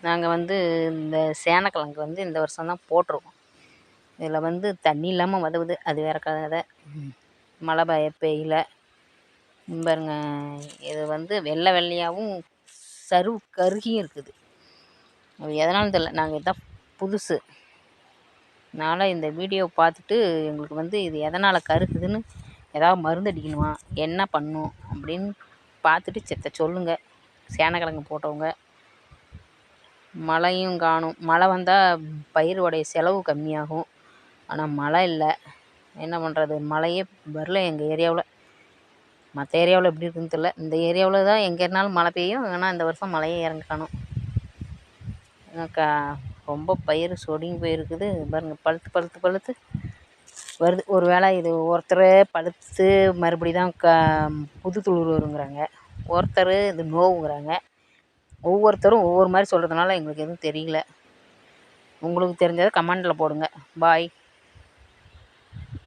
நாங்கள் வந்து இந்த சேனக்கிழங்கு வந்து இந்த வருஷம் தான் போட்டிருக்கோம். இதில் வந்து தண்ணி இல்லாமல் வதவுது, அது வேறு கதை. மழை பெய்யல பாருங்க. இது வந்து வெள்ளை வெள்ளையாகவும் சருவு கருகியும் இருக்குது. அது எதனாலும் தெரியல, நாங்கள் இதுதான் புதுசு. அதனால் இந்த வீடியோவை பார்த்துட்டு எங்களுக்கு வந்து இது எதனால் கருக்குதுன்னு ஏதாவது மருந்து அடிக்கணுமா, என்ன பண்ணும் அப்படின்னு பார்த்துட்டு செத்த சொல்லுங்கள். சேனக்கிழங்கு போட்டவங்க. மழையும் காணும். மழை வந்தால் பயிரோடைய செலவு கம்மியாகும். ஆனால் மழை இல்லை, என்ன பண்ணுறது? மழையே வரல எங்கள் ஏரியாவில். மற்ற ஏரியாவில் எப்படி இருக்குதுன்னு தெரியல. இந்த ஏரியாவில் தான் எங்கேனாலும் மழை பெய்யும். ஆனால் இந்த வருஷம் மழையே இறங்க காணும். ரொம்ப பயிர் சொடுங்கி போயிருக்குது பாருங்க. பழுத்து பழுத்து பழுத்து வருது. ஒரு வேளை இது ஒருத்தர் பழுத்து மறுபடி தான் புது துளிர் வருங்கிறாங்க, ஒருத்தர் இது நோவுங்கிறாங்க. ஒவ்வொருத்தரும் ஒவ்வொரு மாதிரி சொல்கிறதுனால எங்களுக்கு எதுவும் தெரியல. உங்களுக்கு தெரிஞ்சதை கமெண்டில் போடுங்க. பாய்.